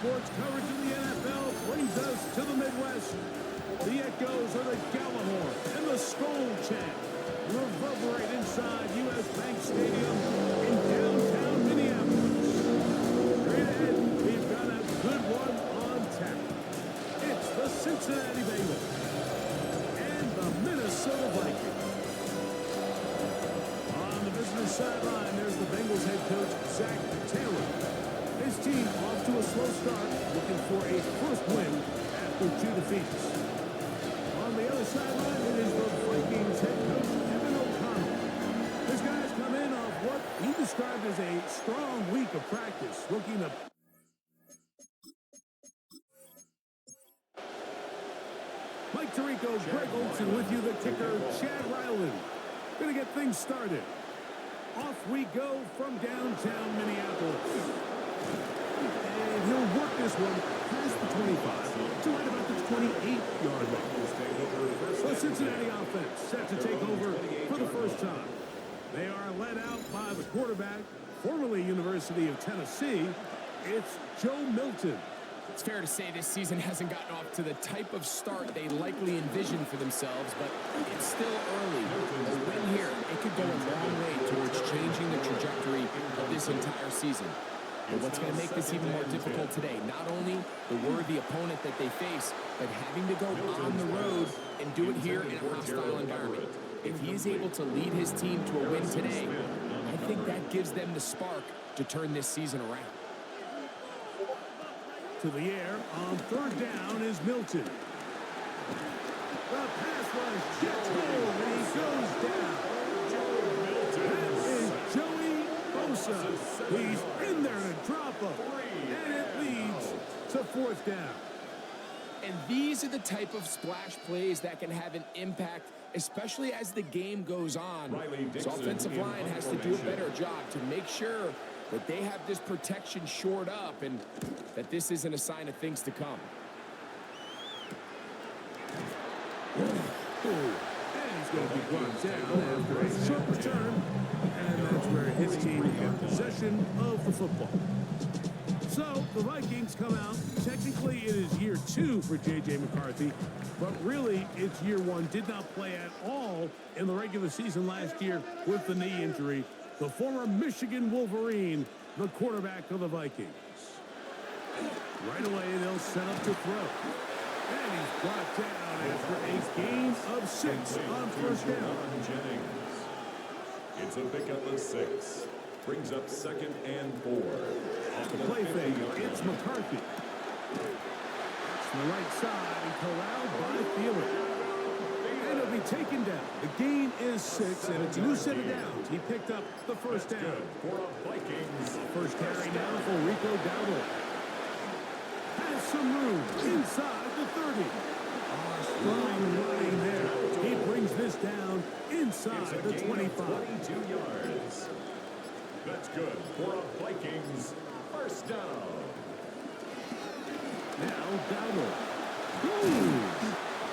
sports coverage of the NFL brings us to the Midwest. The echoes of the Gallahorn and the Skull chant reverberate inside U.S. Bank Stadium in downtown Minneapolis. Straight ahead, we've got a good one on tap. It's the Cincinnati Bengals and the Minnesota Vikings. On the business sideline, there's the Bengals head coach, Zach Taylor. His team off to a slow start, looking for a first win after 2 defeats. On the other sideline, it is the Vikings head coach, Kevin O'Connell. His guys come in off what he described as a strong week of practice, looking to... Mike Tirico, Greg Olsen with you, the kicker, Chad Ryland. Gonna get things started. Off we go from downtown Minneapolis. And he'll work this one past the 25 to right about the 28-yard line. The Cincinnati offense set to take over for the first time. They are led out by the quarterback, formerly University of Tennessee. It's Joe Milton. It's fair to say this season hasn't gotten off to the type of start they likely envisioned for themselves, but it's still early. A win here, it could go a long way towards changing the trajectory of this entire season. But what's going to make this even more difficult today, not only the worthy opponent that they face, but having to go on the road and do it here in a hostile environment. If he is able to lead his team to a win today, I think that gives them the spark to turn this season around. To the air on third down is Milton. The pass was just home, and he goes down. That is Joey Bosa. He's in there to drop him, and it leads to fourth down. And these are the type of splash plays that can have an impact, especially as the game goes on. This offensive line has to do a better job to make sure that they have this protection shored up and that this isn't a sign of things to come. And he's going to be brought down after a short return, and that's where his team got possession of the football. So the Vikings come out. Technically, it is year 2 for J.J. McCarthy, but really it's year 1. Did not play at all in the regular season last year with the knee injury. The former Michigan Wolverine, the quarterback of the Vikings. Right away, they'll set up to throw. And he's brought down after a gain of 6 on first down. It's a pickup of 6. Brings up 2nd and 4. Off the play fake, it's McCarthy. It's the right side, corralled by Thielen. And it'll be taken down. The gain is 6, and it's a new set of downs. He picked up the first down. First carry now for Rico Dowdle. Has some room inside the 30. Strong running there. He brings this down inside the 25. 22 yards. That's good for a Vikings first down. Now Dowdle.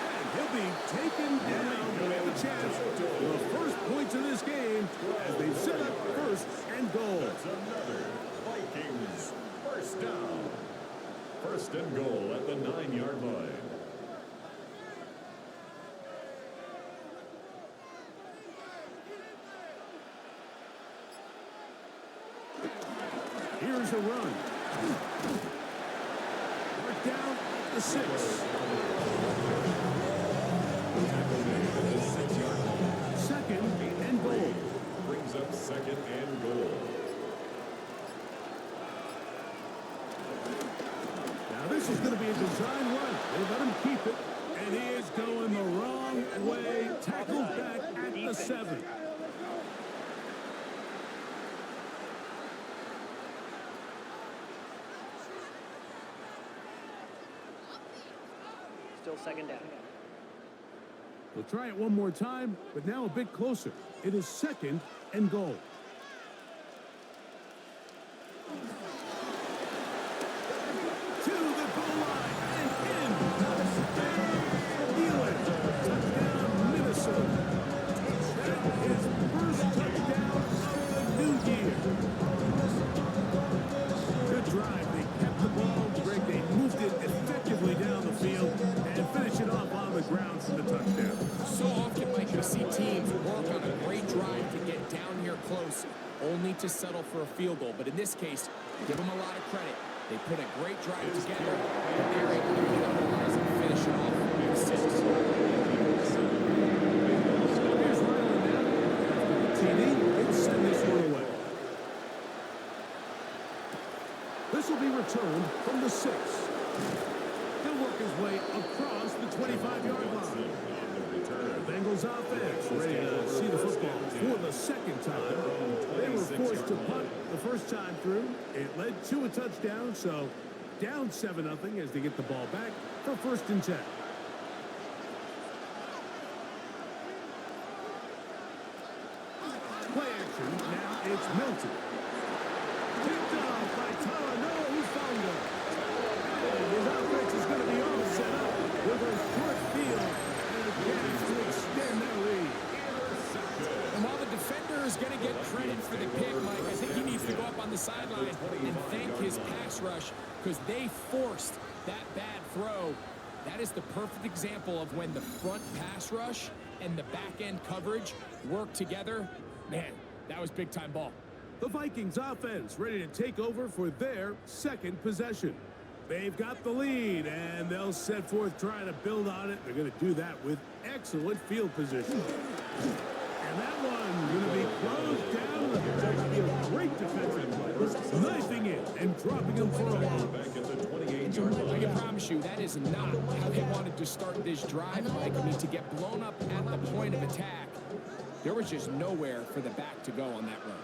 And he'll be taken down. We have a chance for the first points of this game as they set up first and goal. That's another Vikings first down. First and goal at the 9-yard line. Here's a run. Mark down at the 6. Second and goal. Brings up 2nd and goal. Now this is going to be a design run. They let him keep it, and he is going the wrong way. Tackled back at the 7. Still second down. We'll try it one more time, but now a bit closer. It is 2nd and goal. To the goal line and in. Thielen, touchdown, Minnesota. That is first touchdown of the new year. Good drive. They kept the ball. Greg close, only to settle for a field goal. But in this case, give them a lot of credit. They put a great drive together, and they're able to capitalize and finish it off with 6. Here's Ryland now. TD, he'll send this one away. This will be returned from the 6. He'll work his way across the 25-yard line. The Bengals offense ready to see the football for the second time. They were forced to punt the first time through. It led to a touchdown, so down 7-0 as they get the ball back for 1st and 10. Play action. Now it's Milton. Picked off by Talanoa Hufanga. And his offense is going to be all set up with a short field and a chance to extend their lead. And while the defender is going to get credit for the pick, Mike, I think he needs to go up on the sideline and thank his pass rush because they forced that bad throw. That is the perfect example of when the front pass rush and the back-end coverage work together. Man, that was big-time ball. The Vikings offense ready to take over for their second possession. They've got the lead, and they'll set forth trying to build on it. They're going to do that with excellent field position. And that one going to be closed down. It's actually a great defensive play. Knifing in and dropping him for a loss. I can promise you that is not how they wanted to start this drive, Mike. I mean, to get blown up at the point of attack, there was just nowhere for the back to go on that run.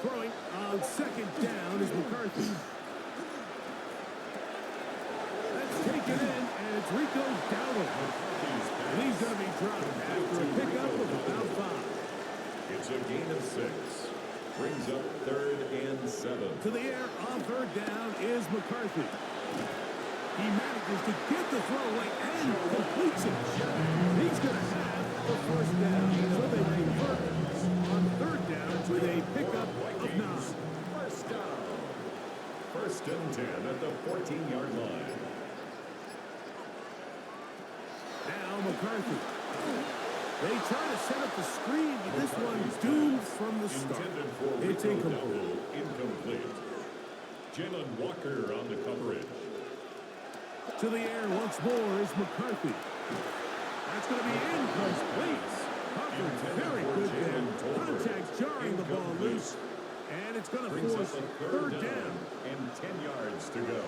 Throwing on 2nd down is McCarthy. That's taken in, and it's Rico Dowdle. And he's going to be dropped after a pickup of about 5. It's a gain of 6. Brings up 3rd and 7. To the air on 3rd down is McCarthy. He manages to get the throwaway and completes it. He's going to have the 1st down. So they convert on 3rd down with a pickup of 9. 1st down. 1st and 10 at the 14-yard line. Now McCarthy. They try to set up the screen, but this one's doomed from the start. It's incomplete. Incomplete. Jalen Walker on the coverage. To the air once more is McCarthy. That's going to be incomplete. Hubbard's very good there. Contact jarring the ball loose. And it's going to force 3rd down. And 10 yards to go.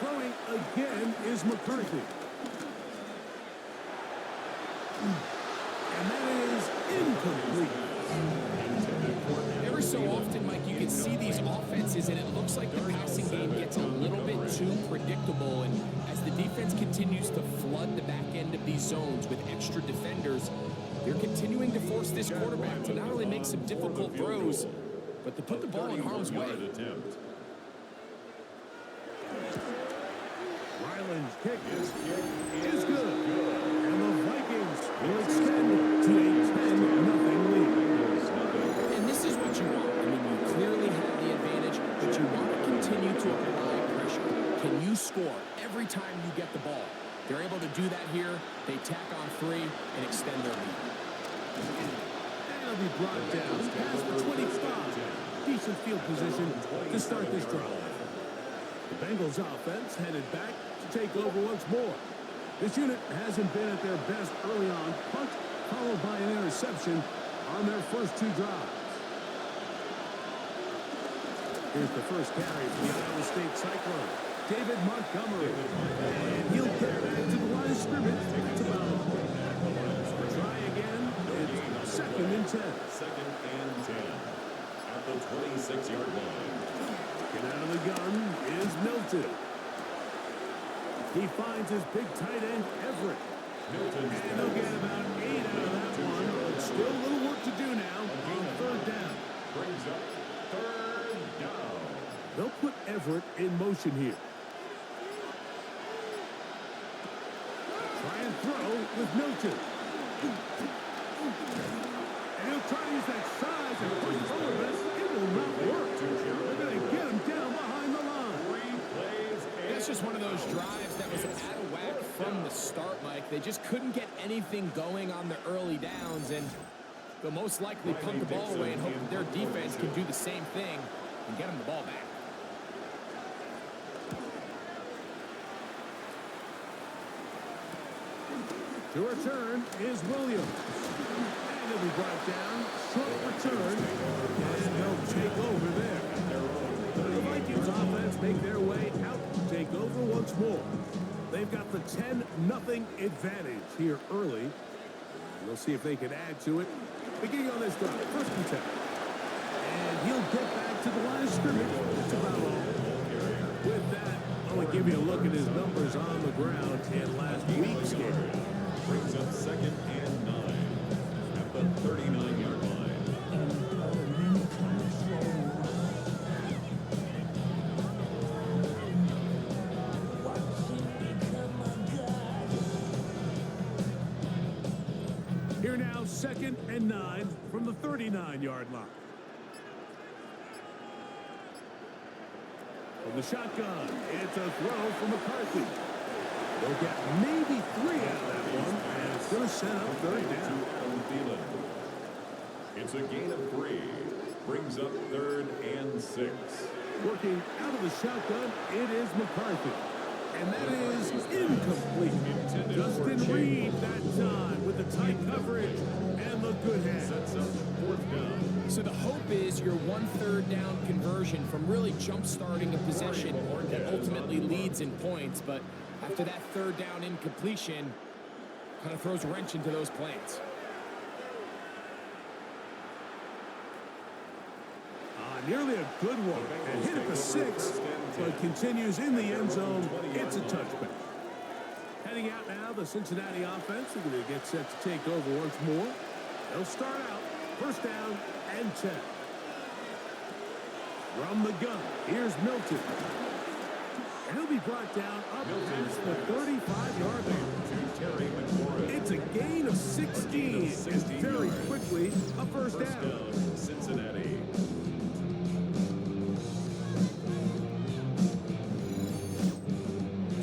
Throwing again is McCarthy. And that is incomplete. Every so often, Mike, you can see these offenses, and it looks like the passing game gets a little bit too predictable. And as the defense continues to flood the back end of these zones with extra defenders, they're continuing to force this quarterback to not only make some difficult throws, but to put the ball in harm's way. Ryland's kick is good. And the Vikings will extend to a 10-0 lead. And this is what you want. I mean, you clearly have the advantage, but you want to continue to apply pressure. Can you score every time you get the ball? They're able to do that here. They tack on 3 and extend their lead. And it'll be brought down past the 25. Decent field position to start this drive. The Bengals offense headed back to take over once more. This unit hasn't been at their best early on. Punt followed by an interception on their first 2 drives. Here's the first carry for the Iowa State Cyclone. David Montgomery. And he'll get back to the line of scrimmage. That's about it. Try again. It's 2nd and 10. 2nd and 10 at the 26-yard line. Get out of the gun is Milton. He finds his big tight end, Everett. Milton's And they'll get about 8 out of that one. But still a little work to do now on 3rd down. brings up 3rd down. They'll put Everett in motion here. Try and throw with Milton. And he'll try to use that size and push forward, but it will not work. They're going to get him down behind the line. 3 plays and That's just one of those drives that was out of whack from the start, Mike. They just couldn't get anything going on the early downs, and they'll most likely punt the ball away and hope that their defense can do the same thing and get them the ball back. To return is Williams. And he'll be brought down. Short return. And they'll take over there. The Vikings offense make their way out to take over once more. They've got the 10-0 advantage here early. We'll see if they can add to it. Beginning on this drive, first and 10. And he'll get back to the line of scrimmage. It's about all. With that, I want to give you a look at his numbers on the ground in last week's game. Brings up 2nd and 9 at the 39-yard line. Here now, 2nd and 9 from the 39-yard line. From the shotgun, it's a throw from McCarthy. They'll get maybe 3 out of that one, and it's going to set up 3rd down. It's a gain of 3. Brings up 3rd and 6. Working out of the shotgun, it is McCarthy. And that is incomplete. Justin Reed that time with the tight coverage and the good hand. Sets up 4th down. So the hope is your 1/3 down conversion from really jump-starting a possession that ultimately leads in points. But after that 3rd down incompletion, kind of throws a wrench into those plans. Nearly a good one. And hit at the 6, but continues in the end zone. It's a touchback. Heading out now, the Cincinnati offense are going to get set to take over once more. They'll start out 1st down and 10. From the gun, here's Milton. And he'll be brought down up past the 35-yard line. It's a gain of 16, and very quickly a 1st down. Cincinnati.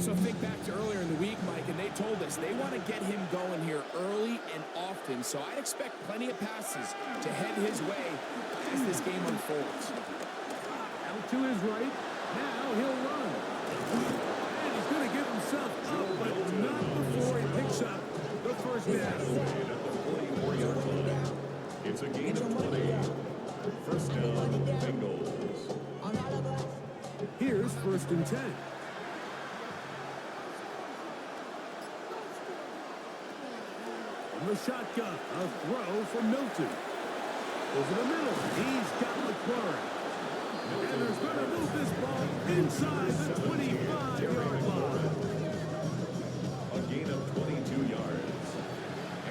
So think back to earlier in the week, Mike, and they told us they want to get him going here early and often. So I expect plenty of passes to head his way as this game unfolds. Out to his right. Now he'll run. And he's going to give himself up, but not before he picks up the 1st down. It's a gain of 20. 1st down, Bengals. Here's 1st and 10. From the shotgun, a throw from Milton. Over the middle, he's got McClure. And they're going to move this ball inside the 25-yard line. A gain of 22 yards.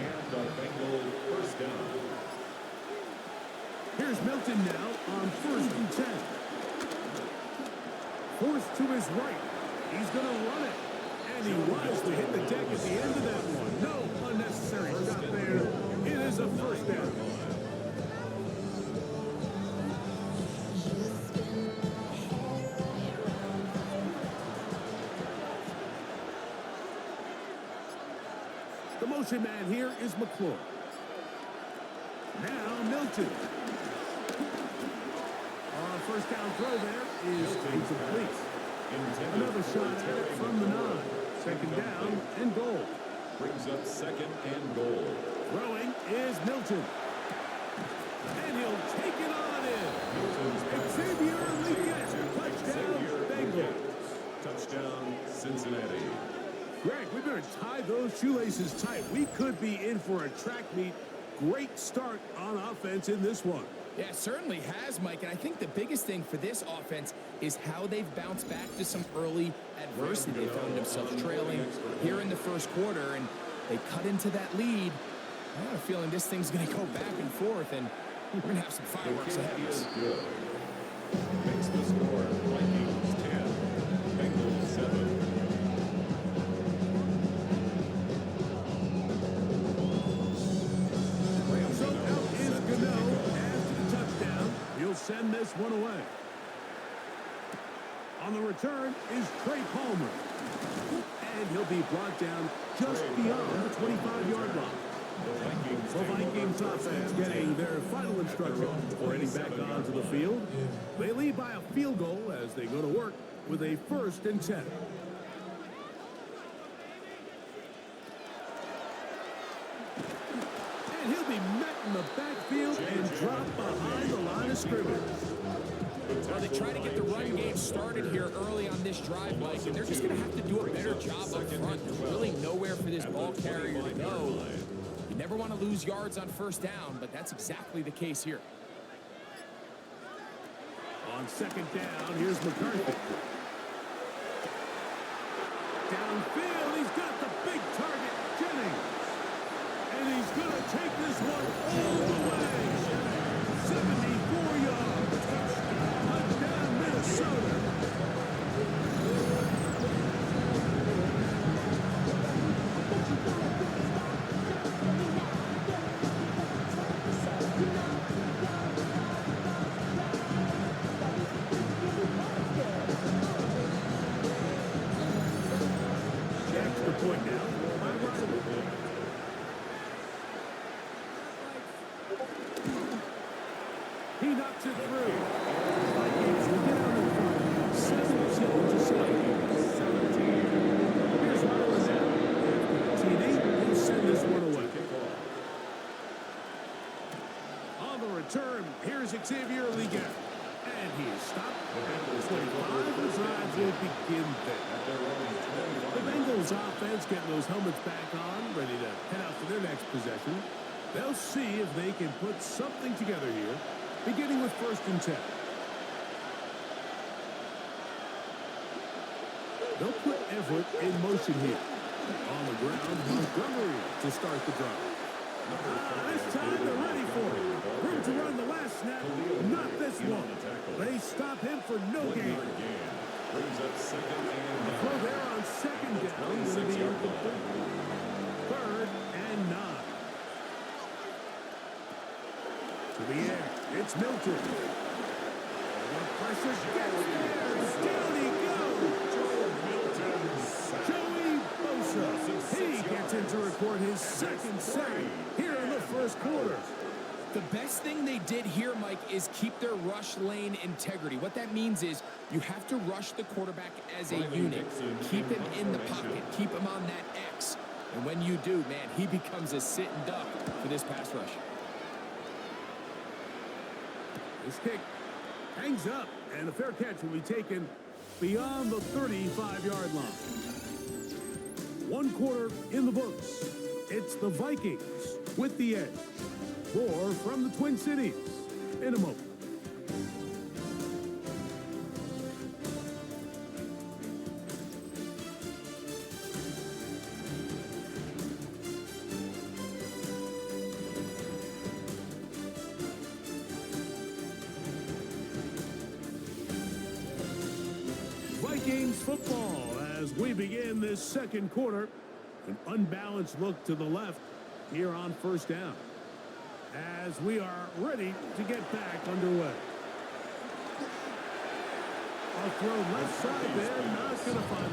And the Bengals 1st down. Here's Milton now on 1st and 10. Forced to his right. He's going to run it. And he wisely hit the deck at the end of that one. No unnecessary shot there. It is a 1st down. The motion man here is McClure. Now Milton. 1st down throw there is incomplete. Another shot at it from the 9. 2nd down and goal. Brings up 2nd and goal. Throwing is Milton. And he'll take it on in. Xavier Leggett. Touchdown, Bengals. Touchdown, Cincinnati. Greg, we better tie those shoelaces tight. We could be in for a track meet. Great start on offense in this one. Yeah, it certainly has, Mike. And I think the biggest thing for this offense is how they've bounced back to some early adversity. They found themselves trailing here in the 1st quarter, and they cut into that lead. I have a feeling this thing's going to go back and forth, and we're going to have some fireworks ahead of us. Good. Makes the score Vikings 10, Bengals 7. So out is Gano after the touchdown. He'll send this one away. On the return is Trey Palmer. And he'll be brought down just beyond the 25-yard line. The Vikings offense getting their final instructions before heading back onto the field. They lead by a field goal as they go to work with a 1st and 10. And he'll be met in the backfield and dropped behind the line of scrimmage. Well, they try to get the run game started here early on this drive, Mike, and they're just going to have to do a better job up front. There's really nowhere for this ball carrier to go. You never want to lose yards on 1st down, but that's exactly the case here. On 2nd down, here's McCarthy. Downfield, he's got the big target, Jennings. And he's going to take this one all the way. 74 yards. Touchdown, Minnesota. Extra point now. He knocks it through. Vikings will get out in front. 17-7. Here's Holland now. TD will send this one away. On the return, here's Xavier Liga. And he is stopped. 25. The drive will begin there. The Bengals offense getting those helmets back on, ready to head out for their next possession. They'll see if they can put something together here, beginning with 1st and 10. They'll put Everett in motion here. On the ground, Montgomery to start the drive. This time they're ready for it. Room to run the last snap, not this one. They stop him for no gain. Brings up 2nd and 9. Throw there on 2nd down. Going to be incomplete. 3rd and 9. To the air, it's Milton. The pressure gets there. Down he goes. Joey Bosa. He gets in to record his 2nd sack here in the 1st quarter. The best thing they did here, Mike, is keep their rush lane integrity. What that means is you have to rush the quarterback as a unit. Keep him in the pocket. Keep him on that X. And when you do, man, he becomes a sitting duck for this pass rush. This kick hangs up, and a fair catch will be taken beyond the 35-yard line. 1 quarter in the books. It's the Vikings with the edge. More from the Twin Cities in a moment. Vikings football as we begin this 2nd quarter. An unbalanced look to the left here on 1st down. As we are ready to get back underway. I'll throw left side there, not going to find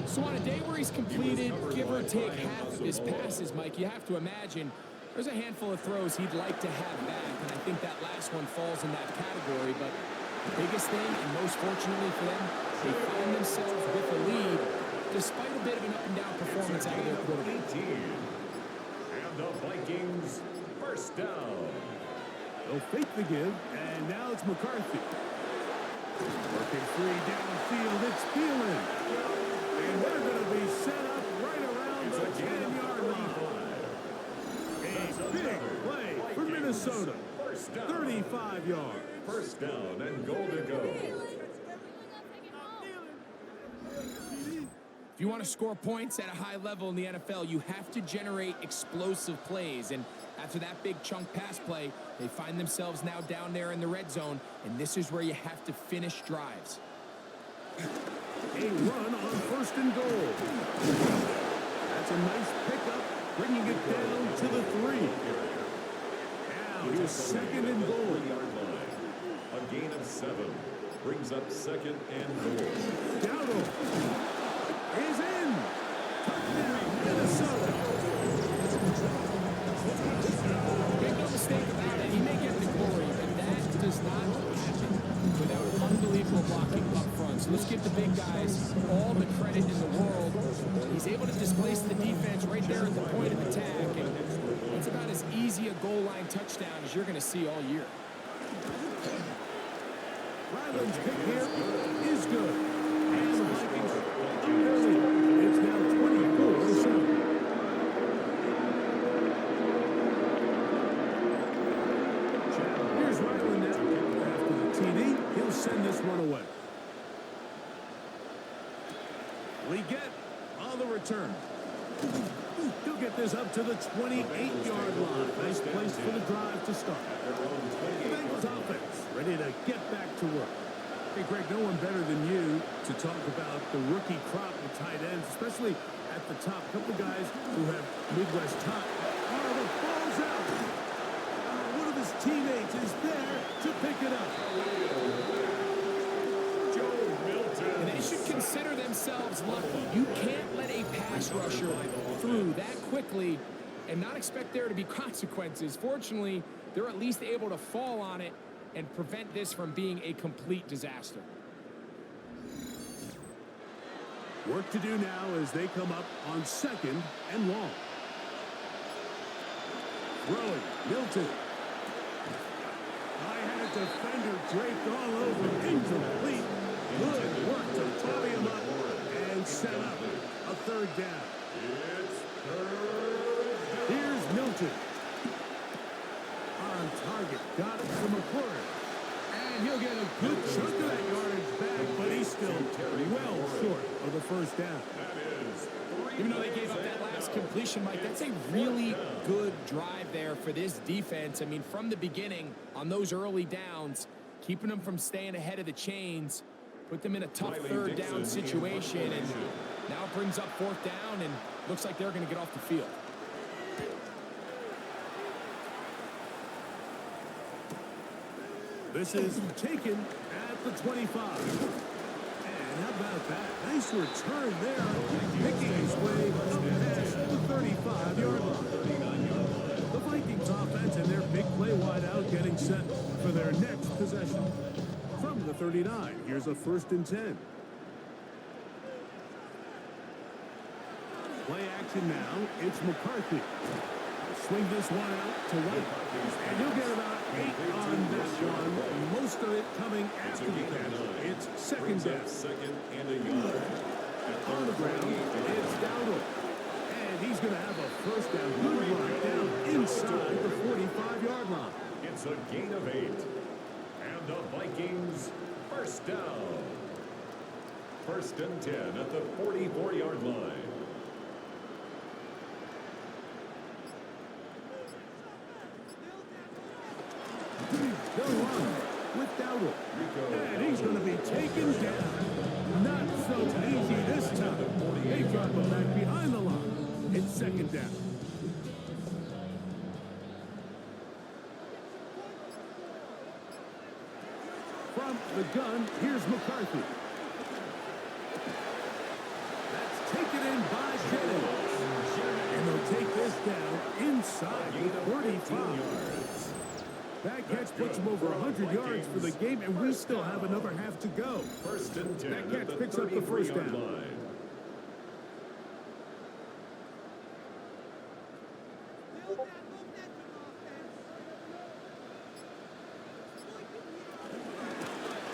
the So on a day where he's completed, give or take half of his passes, Mike, you have to imagine there's a handful of throws he'd like to have back, and I think that last one falls in that category. But the biggest thing, and most fortunately for them, they find themselves with a lead despite a bit of an up-and-down performance out of their quarterback. And the Vikings 1st down. They'll fake the give, and now it's McCarthy. Working free downfield, it's Thielen. And they're going to be set up right around the 10-yard line. A big play for Minnesota. 35 yards. 1st down and goal to go. If you want to score points at a high level in the NFL, you have to generate explosive plays. And after that big chunk pass play, they find themselves now down there in the red zone, and this is where you have to finish drives. A run on 1st and goal. That's a nice pickup, bringing it down to the 3. Now here's 2nd and goal. A gain of 7. Brings up 2nd and goal. Dowdle is in. Touchdown, Minnesota. Make no mistake about it, he may get the glory, but that does not happen without unbelievable blocking up front. So let's give the big guys all the credit in the world. He's able to displace the defense right there at the point of attack, and it's about as easy a goal line touchdown as you're going to see all year. Ryland's pick here is good. And the Vikings up their lead. It's now 24-7. Here's Ryland now. After the TD, he'll send this one away. We get on the return. He'll get this up to the 28-yard line. Nice place for the drive to start. The Bengals offense ready to get back to work. Hey, Greg, no one better than you to talk about the rookie crop of tight ends, especially at the top. A couple of guys who have Midwest top. Oh, the ball's out. One of his teammates is there to pick it up. And they should consider themselves lucky. You can't let a pass rusher through that quickly and not expect there to be consequences. Fortunately, they're at least able to fall on it and prevent this from being a complete disaster. Work to do now as they come up on 2nd and long. Throwing, Milton. I had a defender draped all over, incomplete. Good work to tally him up and set up a 3rd down. Here's Milton. On target, got it from McClure. And he'll get a good chunk of that yardage back, but he's still well short of the 1st down. Even though they gave up that last completion, Mike, that's a really good drive there for this defense. I mean, from the beginning, on those early downs, keeping them from staying ahead of the chains, put them in a tough 3rd down situation, and now it brings up 4th down, and looks like they're going to get off the field. This is taken at the 25. And how about that? Nice return there. Picking his way up past the 35-yard line. The Vikings offense and their big play wideout getting set for their next possession. From the 39, here's a 1st and 10. Play action now. It's McCarthy. Swing this one out to White. And he'll get about 8 on that one. Most of it coming after the catch. It's 2nd down. 2nd and a yard. On the ground, it's Dowdle. And he's going to have a 1st down. Good run down inside the 45-yard line. It's a gain of 8. And the Vikings 1st down. 1st and 10 at the 44-yard line. They'll run with Dowdle. And he's going to be taken down. Not so easy this time. They drop him back behind the line. It's 2nd down. From the gun, here's McCarthy. That's taken in by Jennings. And they'll take this down inside the 35. That catch puts him over 100 yards for the game, and we still have another half to go. 1st and 10. That catch picks up the 1st down. Line.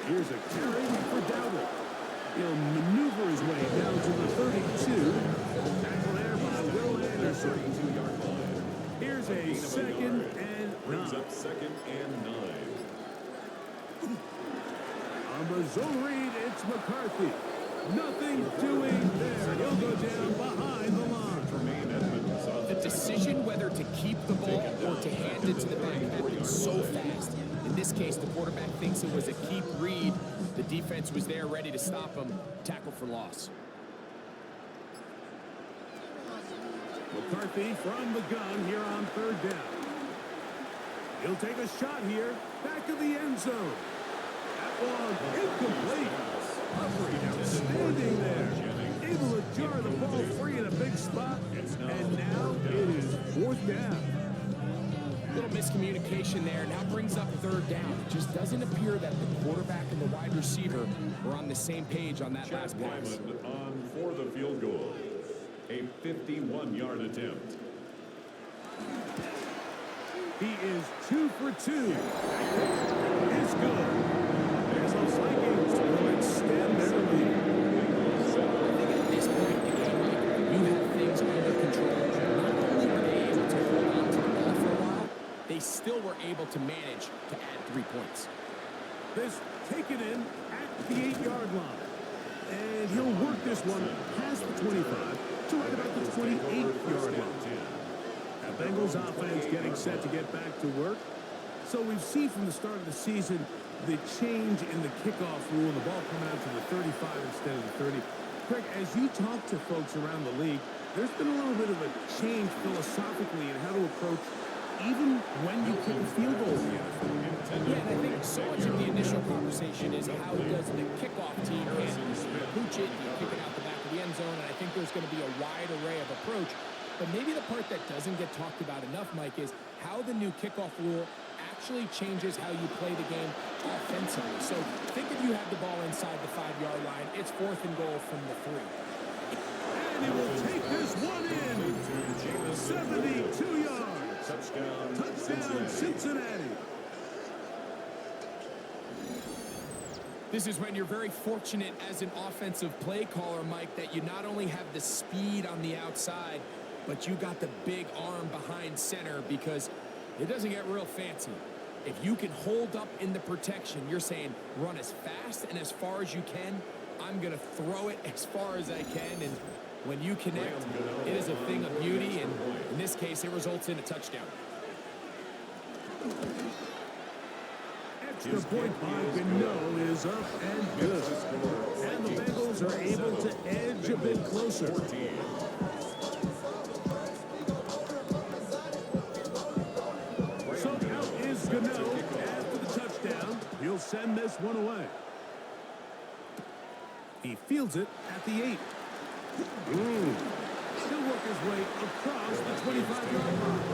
Here's a carry for Dowdle. He'll maneuver his way down to the 32. Tackle there by Will Anderson. 32-yard line. Here's a 2nd and 9. Brings up 2nd and 9. On the zone read, it's McCarthy. Nothing doing there. He'll go down behind the line. The decision whether to keep the ball or to hand it to the back happens so fast. In this case, the quarterback thinks it was a keep read. The defense was there ready to stop him. Tackle for loss. McCarthy from the gun here on 3rd down. He'll take a shot here. Back of the end zone. one incomplete. Coverage outstanding there. Able to jar the ball free in a big spot. And now it is 4th down. Little miscommunication there. Now brings up 3rd down. It just doesn't appear that the quarterback and the wide receiver were on the same page on that last pass. On for the field goal. A 51-yard attempt. He is 2 for 2. It's good. There's those Vikings will extend their lead. I think at this point in the game, you have things under control. Not only were they able to hold on to the ball for a while, they still were able to manage to add 3 points. This taken in at the 8-yard line. And he'll work this one past the 25 to right about the 28-yard line. The Bengals offense getting set to get back to work. So we've seen from the start of the season the change in the kickoff rule, the ball coming out to the 35 instead of the 30. Craig, as you talk to folks around the league, there's been a little bit of a change philosophically in how to approach even when you kick a field goal in the NFL. Yeah, and I think so much of the initial conversation is how does the kickoff team handle it? Pooch it, you kick it out the back of the end zone, and I think there's going to be a wide array of approach. But maybe the part that doesn't get talked about enough, Mike, is how the new kickoff rule actually changes how you play the game offensively. So think if you have the ball inside the 5-yard line, it's 4th and goal from the 3. And he will take this one in. 72 yards. Touchdown, Cincinnati. This is when you're very fortunate as an offensive play caller, Mike, that you not only have the speed on the outside, but you got the big arm behind center, because it doesn't get real fancy. If you can hold up in the protection, you're saying run as fast and as far as you can. I'm going to throw it as far as I can, and when you connect, it is a thing of beauty, and in this case, it results in a touchdown. Extra point by Gano is up and good. And the Bengals are able to edge a bit closer. So out is Gano after the touchdown. He'll send this one away. He fields it at the 8. He'll work his way across the 25-yard line.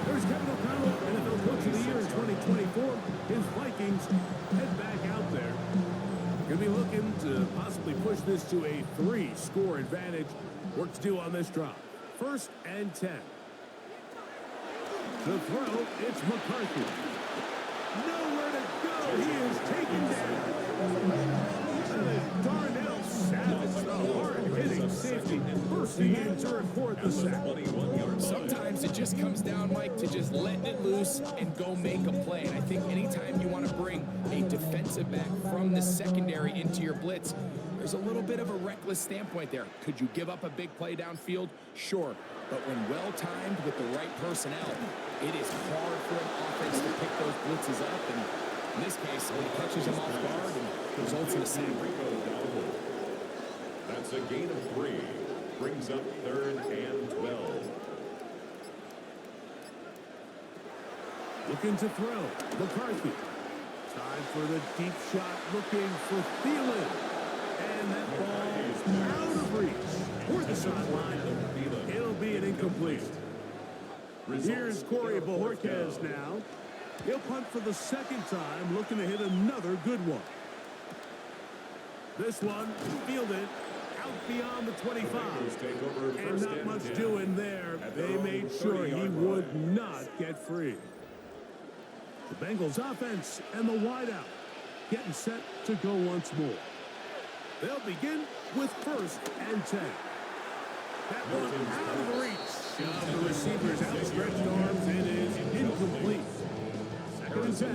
There's Kevin O'Connell, NFL Coach of the Year in 2024. His Vikings head back out there. Going to be looking to possibly push this to a 3-score advantage. Work to do on this drive. 1st and 10. The throw, it's McCarthy. Nowhere to go. He is taken down. Darnell Savage, the hard-hitting safety, bursting in to record the sack. Sometimes it just comes down, Mike, to just letting it loose and go make a play. And I think anytime you want to bring a defensive back from the secondary into your blitz, there's a little bit of a reckless standpoint there. Could you give up a big play downfield? Sure. But when well-timed with the right personnel, it is hard for an offense to pick those blitzes up. And in this case, it catches him off guard and results in a sack. That's a gain of 3. Brings up 3rd and 12. Looking to throw. McCarthy. Time for the deep shot. Looking for Thielen. And that ball out of reach. Toward the sideline. It'll be an incomplete. Here's Corey Bojorquez now. He'll punt for the 2nd time, looking to hit another good one. This one fielded out beyond the 25. And not much doing there. They made sure he would not get free. The Bengals offense and the wideout getting set to go once more. They'll begin with 1st and 10. That one out of reach of the receiver's outstretched arms. It is incomplete. 2nd and 10.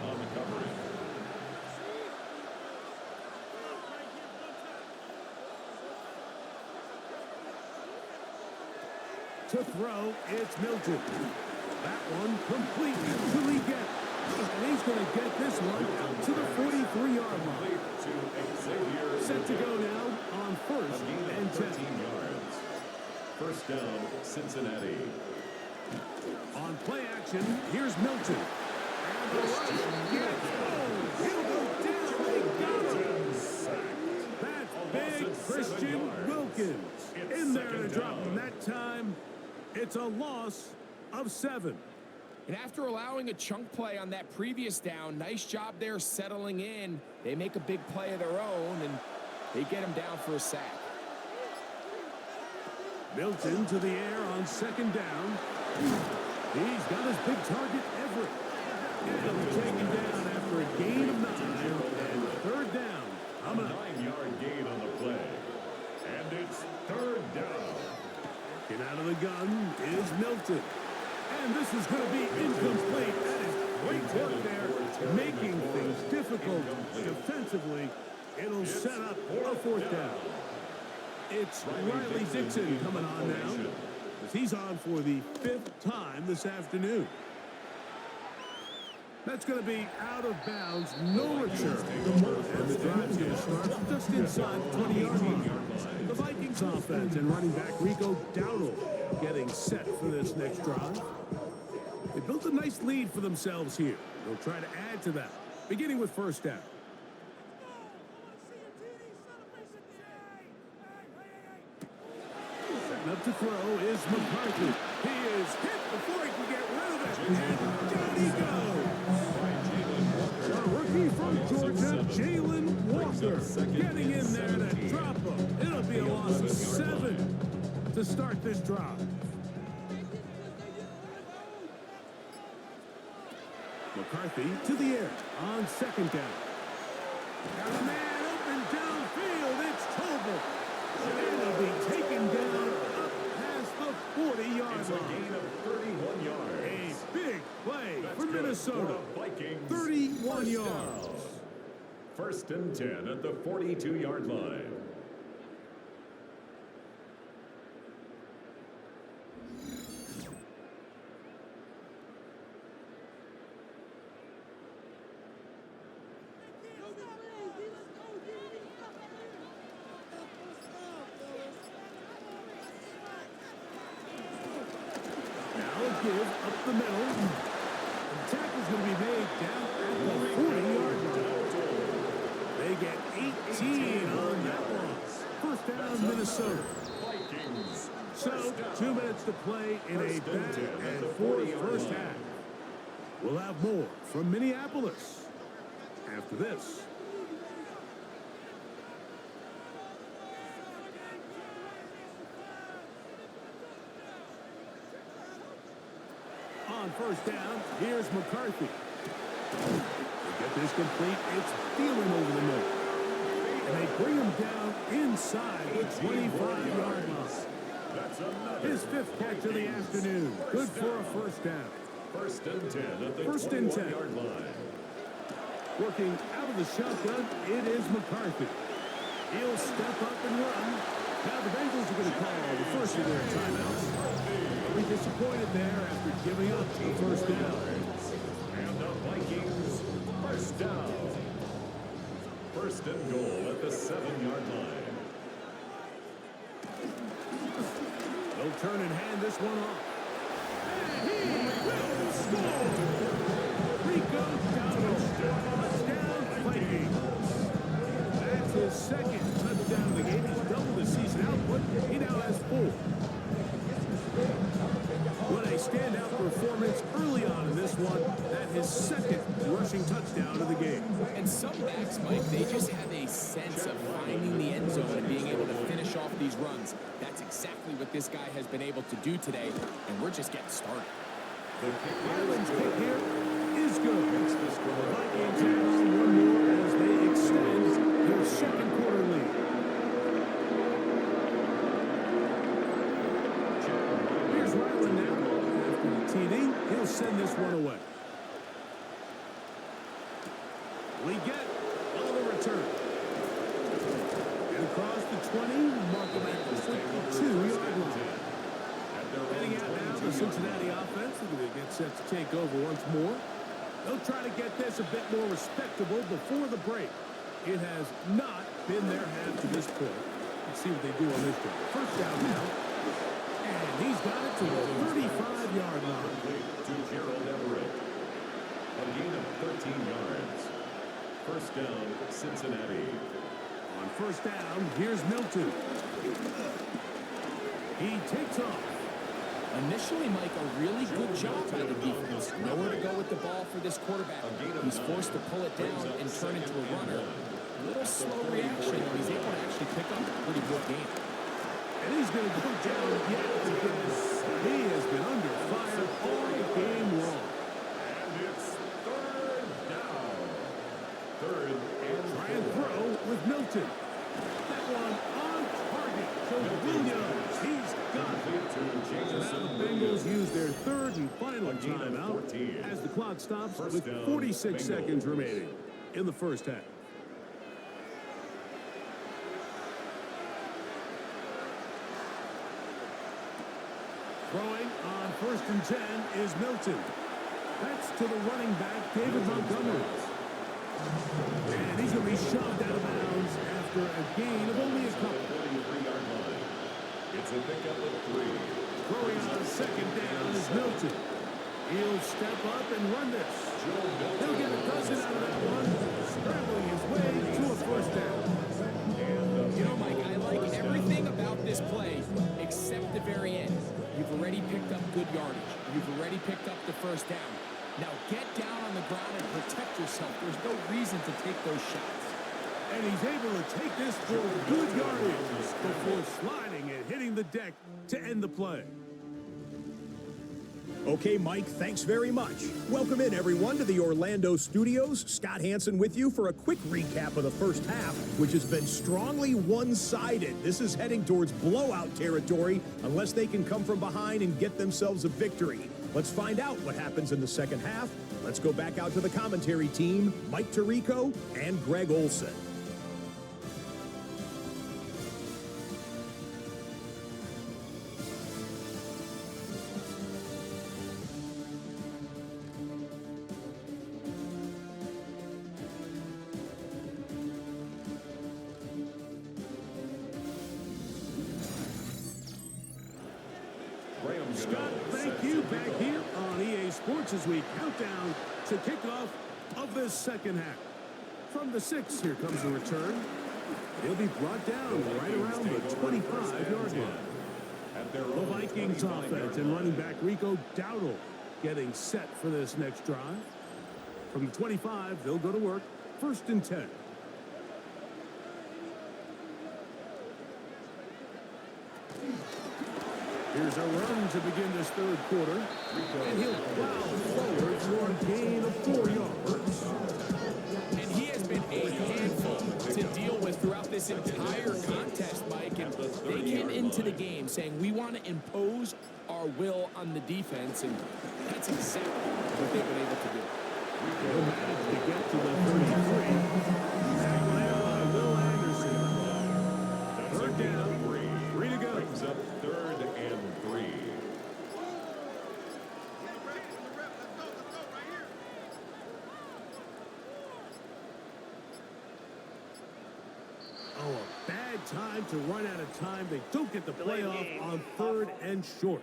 On the coverage. To throw, it's Milton. That one complete to Leggett. And he's going to get this one out to the 43-yard line. Set to go now on 1st and 10. 1st down, Cincinnati. On play action, here's Milton. And the rush gets home. He'll go Christian yards. Wilkins It's in there to second drop down. him. That time, it's a loss of 7. And after allowing a chunk play on that previous down, nice job there settling in. They make a big play of their own, and they get him down for a sack. Milton to the air on second down. He's got his big target, Everett. And he'll be taken down after a gain of 9 and third down. A 9-yard gain on the play. And it's third down. Getting out of the gun is Milton. And this is going to be incomplete. That is great work there, making things difficult defensively. It'll set up a fourth down. It's Riley Dixon coming on now, as he's on for the 5th time this afternoon. That's going to be out of bounds, no return. And the drive's going to start just inside the 20-yard line. The Vikings offense and running back Rico Dowdle getting set for this next drive. They built a nice lead for themselves here. They'll try to add to that, beginning with first down. Setting up to throw is McCarthy. He is hit before he can get rid of it. And down he goes. A rookie from Georgia, Jalen Walker, getting in there to drop him. It'll be a loss of 7 to start this drive. McCarthy to the air on second down. Got a man open downfield. It's Tobel. And he'll be taken down up past the 40-yard It's a line. gain of 31 yards. A big play That's for good Minnesota. for the Vikings. 31 First yards. down. First and 10 at the 42-yard line. Give up the middle. The tackle's going to be made down at the 40-yard line. They get 18 on that one. First down, Minnesota. Vikings. So, 2 minutes to play in a back and forth first half. We'll have more from Minneapolis after this. On first down, here's McCarthy. To get this complete, it's Thielen over the middle. And they bring him down inside the 25-yard line. His 5th catch of the afternoon. Good for a first down. First and 10 at the First and 10. 21-yard line. Working out of the shotgun, it is McCarthy. He'll step up and run. Now the Bengals are going to call the first of their timeouts. They'll be disappointed there after giving up the first down. And the Vikings first down. First and goal at the 7-yard line. They'll turn and hand this one off. And he will score! Rico Dowdle. Touchdown, Vikings. That's his 2nd touchdown of the game. He's doubled his season output. He now has 4. What a standout performance early on in this one. That his 2nd rushing touchdown of the game. And some backs, Mike, they just have a sense of finding the end zone and being able to finish off these runs. That's exactly what this guy has been able to do today, and we're just getting started. Ireland's kick here is good. The Vikings have on one more as they extend their 2nd quarter lead. Here's Ryland now. After the TD, he'll send this one away. We get on the return. And across the 20, mark him at the 52-yard line. Heading out now, the Cincinnati offense. They get set to take over once more. They'll try to get this a bit more respectable before the break. It has not been their half to this point. Let's see what they do on this one. First down now. And he's got it to the 35-yard line. To Gerald Everett. A gain of 13 yards. First down, Cincinnati. On first first down. Here's Milton. He takes off. Initially, Mike, a really good job by the defense. Nowhere to go with the ball for this quarterback. He's forced to pull it down and turn into a runner. A little slow reaction, and he's able to actually pick up a pretty good game. And he's going to go down yet because he has been under fire all game long. And it's third down. Third and Try and throw with Milton. That one on target to Williams. He's got it. Now the Bengals use their third and final timeout as the clock stops with 46 seconds remaining in the first half. Throwing on first and 10 is Milton. That's to the running back, David Montgomery. And he's going to be shoved out of bounds after a gain of only a couple. It's a pickup of 3. Throwing on second down is Milton. He'll step up and run this. He'll get a dozen out of that one, scrambling his way to a first down. You know, Mike, I like everything about this play except the very end. You've already picked up good yardage. You've already picked up the first down. Now get down on the ground and protect yourself. There's no reason to take those shots. And he's able to take this for good yardage before sliding and hitting the deck to end the play. Okay, Mike, thanks very much. Welcome in, everyone, to the Orlando studios. Scott Hansen with you for a quick recap of the first half, which has been strongly one-sided. This is heading towards blowout territory unless they can come from behind and get themselves a victory. Let's find out what happens in the second half. Let's go back out to the commentary team, Mike Tirico and Greg Olson. Scott, thank you. Back here on EA Sports as we count down to kickoff of this second half. From the 6, here comes the return. He'll be brought down right around the 25-yard line. The Vikings offense and running back Rico Dowdle getting set for this next drive. From the 25, they'll go to work. First and 10. Here's a run to begin this third quarter. And he'll plow forward for a gain of 4 yards. And he has been a handful to deal with throughout this entire contest, Mike. And they came into the game saying, we want to impose our will on the defense. And that's exactly what they've been able to do. They'll manage to get to the 33. Tackle by Will Anderson. Third down, 3 to go. Brings up third and 3. Oh, a bad time to run out of time. They don't get the playoff on third and short.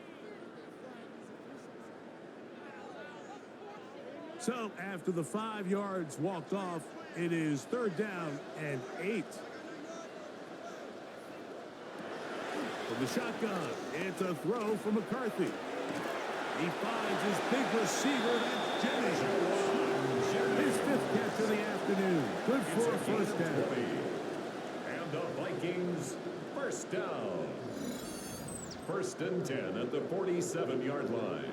So after the 5 yards walked off, it is third down and 8. From the shotgun, it's a throw from McCarthy. He finds his big receiver, that's Jennings. His 5th catch of the afternoon. Good for a first down. And the Vikings first down. First and 10 at the 47-yard line.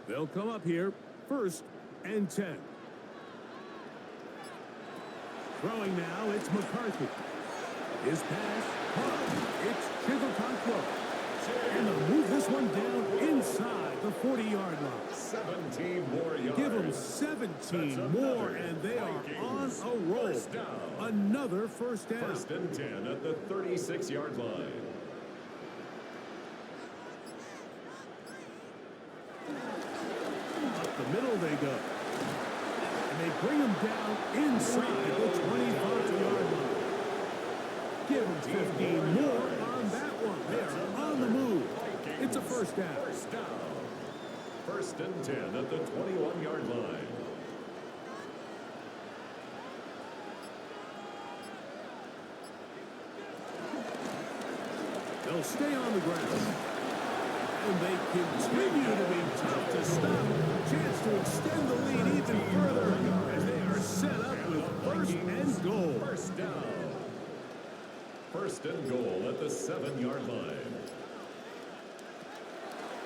They'll come up here, first and 10. Throwing now, it's McCarthy. His pass, it's Chigotankwo. And they'll move this one down inside the 40-yard line. 17 more yards. Give them 17 more, and they are on a roll. Another first down. First and 10 at the 36-yard line. Up the middle they go. And they bring him down inside the 25-yard line. Give them 15 more on that one. They are on the move. It's a first down. First and 10 at the 21-yard line. They'll stay on the ground. And they continue to be tough to stop. Chance to extend the lead even further as they are set up with first and goal. First down. First and goal at the 7-yard line.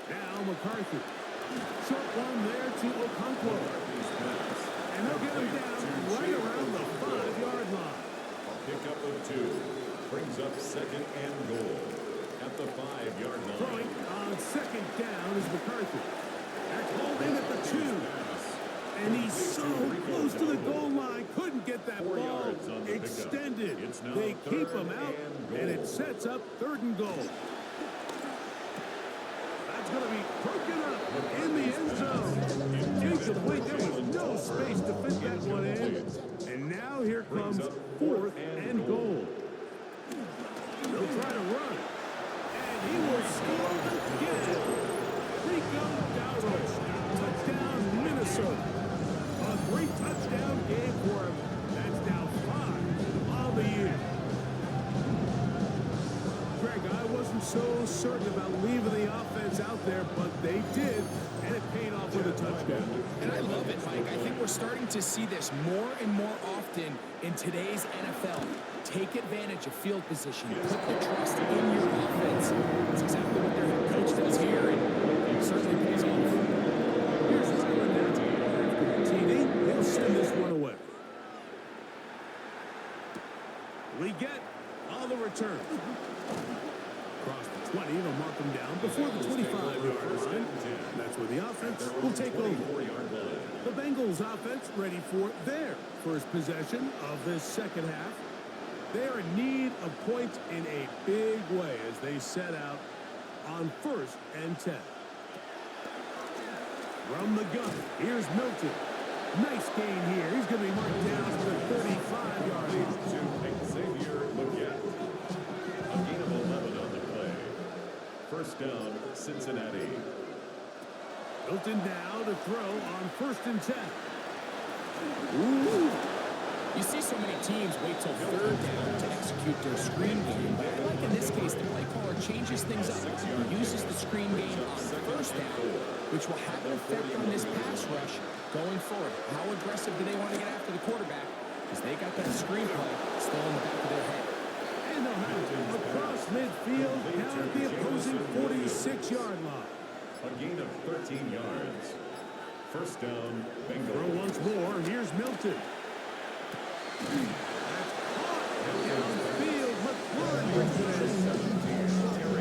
Now McCarthy. Short one there to Okonkwo. And they'll get him down right around the 5-yard line. A pickup of 2. Brings up second and goal at the 5-yard line. Throwing on second down is McCarthy. That's hauled in at the 2. And he's so close to the goal line. Couldn't get that ball extended. They keep him out, and it sets up 3rd and goal. That's going to be broken up in the end zone. Incomplete. There was no space to fit that one in. And now here comes 4th and goal. They'll try to run. And he will score again. Rico Dowdle. Touchdown, Minnesota. A 3-touchdown game for him. That's now 5 on the year. Greg, I wasn't so certain about leaving the offense out there, but they did, and it paid off with a touchdown. And I love it, Mike. I think we're starting to see this more and more often in today's NFL. Take advantage of field position. Put the trust in your offense. That's exactly what their head coach does here, and it certainly pays off. Here's Tyler now. TD, he'll send this one away. We get on the return. Across the 20, they'll mark him down before the 25-yard line. That's where the offense will take over. The Bengals offense ready for their first possession of this second half. They are in need of points in a big way as they set out on 1st and 10. From the gun, here's Milton. Nice gain here. He's going to be marked down to the 35-yard line. Xavier Legette. A gain of 11 on the play. First down, Cincinnati. Milton now to throw on 1st and 10. Ooh. You see so many teams wait till 3rd down to execute their screen game, but I like in this case the play caller changes things up. He uses the screen game on 1st down, which will have an effect on this pass rush going forward. How aggressive do they want to get after the quarterback? Because they got that screen play still in the back of their head. And they'll have it across midfield down at the opposing 46-yard line. A gain of 13 yards. First down, Bengals. Throw once more, and here's Milton. That's caught downfield. McLaurin brings it in.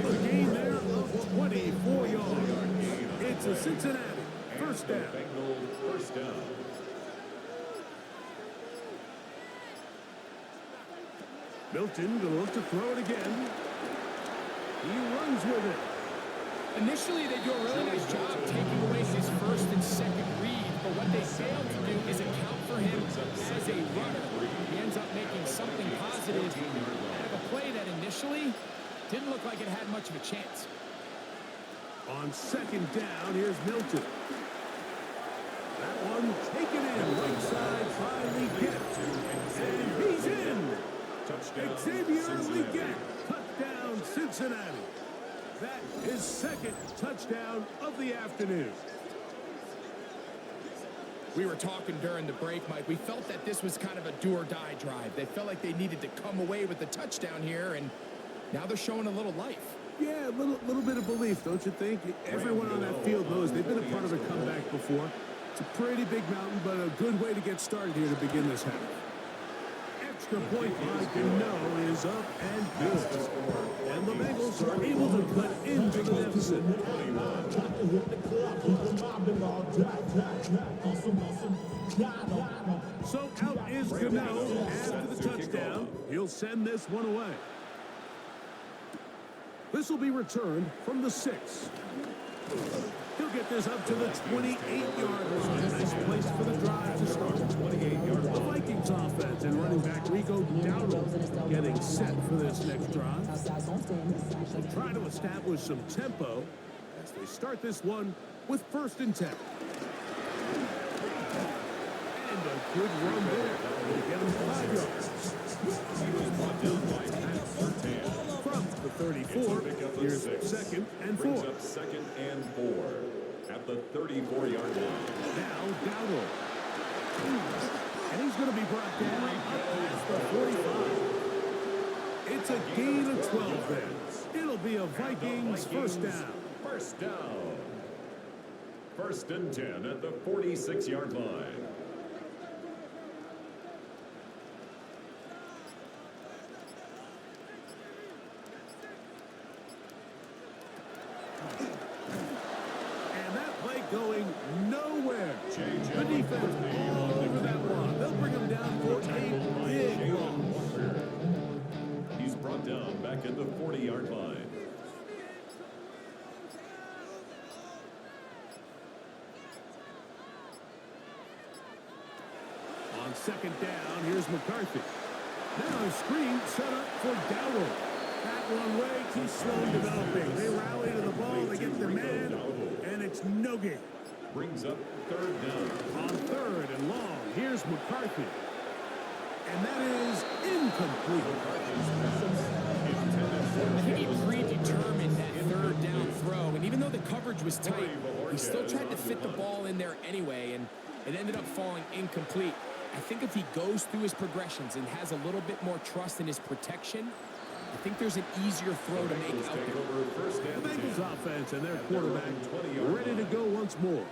A gain there of 24 yards. It's a Cincinnati first down. Bengals first down. Milton going to look to throw it again. He runs with it. Initially, they do a really nice job taking away his 1st and 2nd read, but what they fail to do is account for him as a runner. He ends up making something positive out of a play that initially didn't look like it had much of a chance. On 2nd down, here's Milton. That one taken in right side by Legette. And he's in. Xavier Legette. Touchdown, Cincinnati. That is 2nd touchdown of the afternoon. We were talking during the break, Mike. We felt that this was kind of a do-or-die drive. They felt like they needed to come away with the touchdown here, and now they're showing a little life. Yeah, a little bit of belief, don't you think? Everyone on that field knows they've been a part of a comeback before. It's a pretty big mountain, but a good way to get started here to begin this half. Extra point by Gano is up and good. And the Bengals are able to cut into the deficit. So out is Gano after the touchdown. He'll send this one away. This will be returned from the 6. He'll get this up to the 28-yard line. Nice place for the drive to start. 28-yard line. The Vikings offense and running back Rico Dowdle getting set for this next drive. They'll try to establish some tempo as they start this one with 1st and 10. And a good run there. Will get him 5 yards. He was brought down by Pat Surtain. From the 34, here's 2nd and 4. Brings up 2nd and 4 at the 34-yard line. Now Dowdle. And he's going to be brought down up past the 45. It's a gain of 12 there. It'll be a Vikings 1st down. 1st down. 1st and 10 at the 46-yard line. And that play going nowhere. The defense all over that one. They'll bring him down for a big loss. He's brought down back at the 40-yard line. On 2nd down, here's McCarthy. Now a screen set up for Dowdle. That one way too slow developing. They rally to the ball, they get the man, and it's no gain. Brings up 3rd down. On 3rd and long, here's McCarthy. And that is incomplete. I think he predetermined that 3rd down throw, and even though the coverage was tight, he still tried to fit the ball in there anyway, and it ended up falling incomplete. I think if he goes through his progressions and has a little bit more trust in his protection, I think there's an easier throw to make out there. The Bengals offense and their quarterback ready to go once more.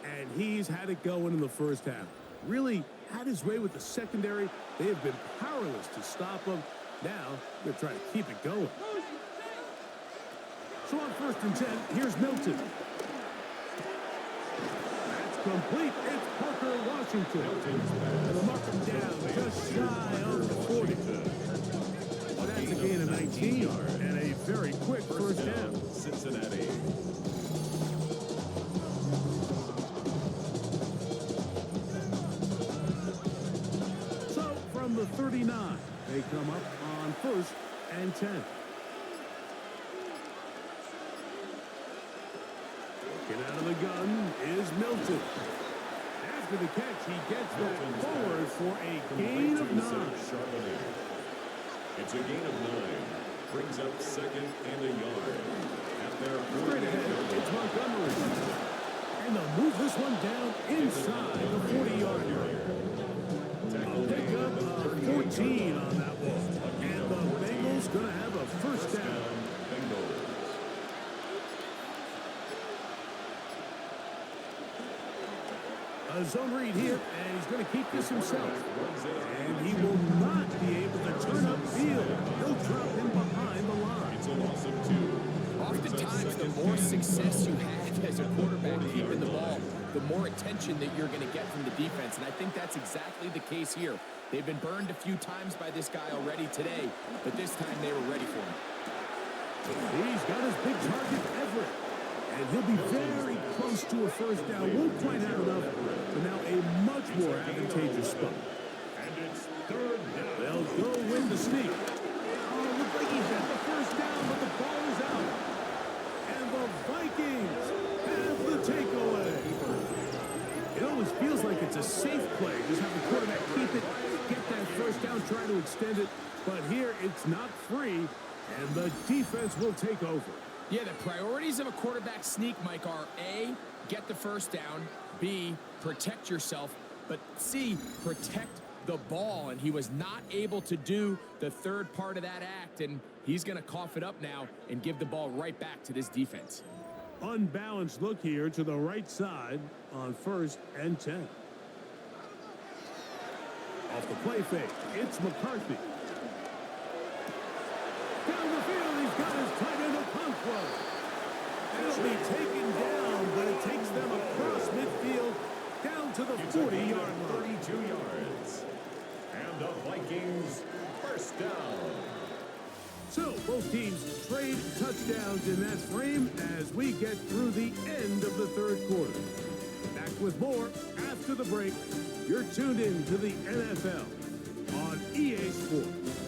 And he's had it going in the 1st half. Really had his way with the secondary. They have been powerless to stop him. Now they're trying to keep it going. So on 1st and 10, here's Milton. That's complete. It's Parker Washington. And they'll mark him down just shy of the 40. Well, that's a gain of 19 and a very quick 1st down. Cincinnati. So from the 39, they come up on 1st and 10. Looking out of the gun is Milton. After the catch, he gets that forward for a gain of 9. It's a gain of 9. Brings up 2nd and a yard. At their Straight ahead, it's Montgomery. And they'll move this one down inside the 40-yard line. A pickup of 14 on that one. And the Bengals going to have a 1st down. A zone read here, and he's going to keep this himself. And he will not be able to turn upfield. He'll drop him behind the line. It's a loss of 2. Oftentimes, the more success you have as a quarterback keeping the ball, the more attention that you're going to get from the defense. And I think that's exactly the case here. They've been burned a few times by this guy already today, but this time they were ready for him. He's got his big target, Everett. And he'll be very close to a 1st down. Won't quite have enough, but now a much more advantageous spot. And it's 3rd down. They'll go with the sneak. Oh, looks like he's at the 1st down, but the ball is out. And the Vikings have the takeaway. It always feels like it's a safe play. Just have the quarterback keep it, get that 1st down, try to extend it. But here, it's not free, and the defense will take over. Yeah, the priorities of a quarterback sneak, Mike, are A, get the 1st down, B, protect yourself, but C, protect the ball. And he was not able to do the 3rd part of that act, and he's going to cough it up now and give the ball right back to this defense. Unbalanced look here to the right side on 1st and 10. Off the play fake, it's McCarthy. Down the field, he's got his tight end Okonkwo. It'll be taken down, but it takes them across midfield down to the 40-yard line. 32 yards. And the Vikings 1st down. So both teams trade touchdowns in that frame as we get through the end of the 3rd quarter. Back with more after the break. You're tuned in to the NFL on EA Sports.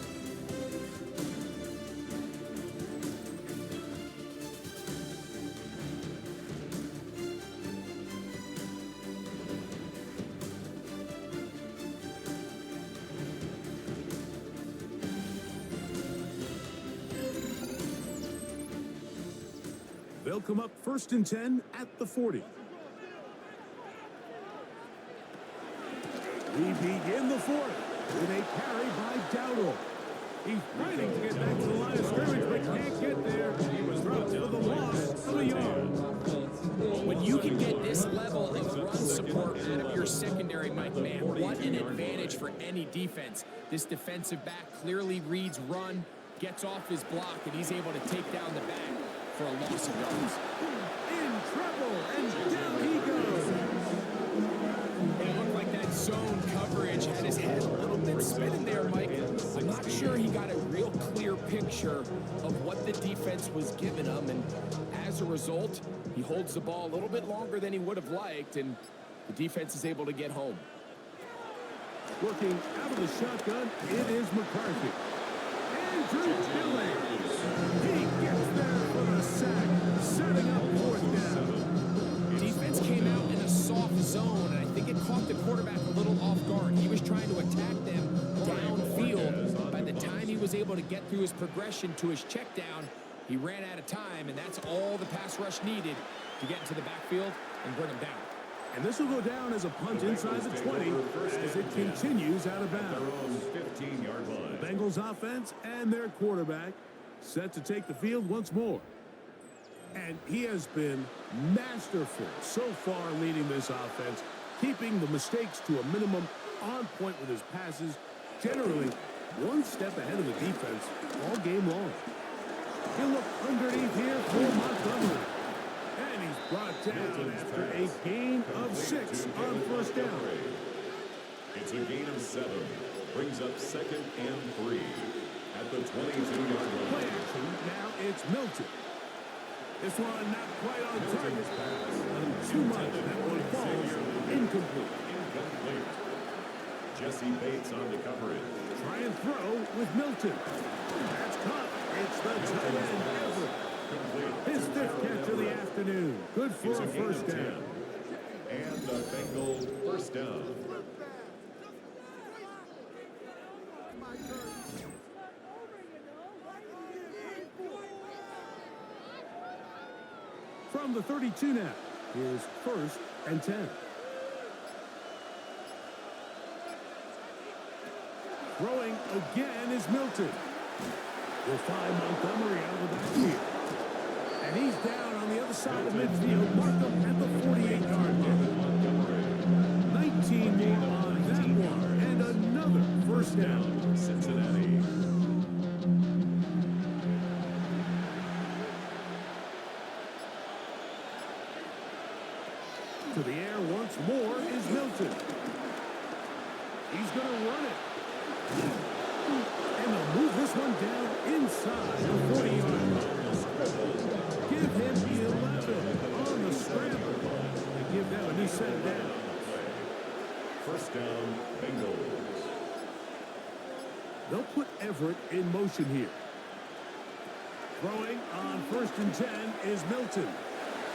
They'll come up 1st and 10 at the 40. We begin the 4th with a carry by Dowdle. He's fighting to get back to the line of scrimmage, but can't get there. He was dropped for the loss of a yard. When you can get this level of run support out of your secondary, Mike, man, what an advantage for any defense. This defensive back clearly reads run, gets off his block, and he's able to take down the back for a loss of yards. In trouble, and down he goes. It looked like that zone coverage had his head a little bit spinning there, Mike. I'm not sure he got a real clear picture of what the defense was giving him, and as a result, he holds the ball a little bit longer than he would have liked, and the defense is able to get home. Working out of the shotgun, it is McCarthy. Andrew Billings. He gets there for the sack, setting up 4th down. Defense came out in a soft zone, and I think it caught the quarterback a little off guard. He was trying to attack them downfield. By the time he was able to get through his progression to his check down, he ran out of time, and that's all the pass rush needed to get into the backfield and bring him down. And this will go down as a punt inside the 20 as it continues out of bounds. 15-yard line. Bengals offense and their quarterback set to take the field once more. And he has been masterful so far leading this offense, keeping the mistakes to a minimum, on point with his passes, generally one step ahead of the defense all game long. He'll look underneath here for Montgomery. And he's brought down after a gain of 6 on 1st down. It's a gain of 7. Brings up 2nd and 3 at the 22-yard line. Play action. Now it's Milton. This one not quite on target. Too much. That one falls incomplete. Jesse Bates on the coverage. Try and throw with Milton. That's caught. It's the tight end Everett. His 5th catch of the afternoon. Good for a 1st down. And the Bengals 1st down. From the 32 now, here's 1st and 10. Throwing again is Milton. We'll find Montgomery out of the backfield. And he's down on the other side of midfield. Markham at the 48-yard line. 19 more on that one. And another 1st down. Cincinnati. To the air once more is Milton. He's going to run it. And they'll move this one down inside the 40-yard line. Give him 11 on the scramble. And give them a new set of downs. 1st down, Bengals. They'll put Everett in motion here. Throwing on 1st and 10 is Milton.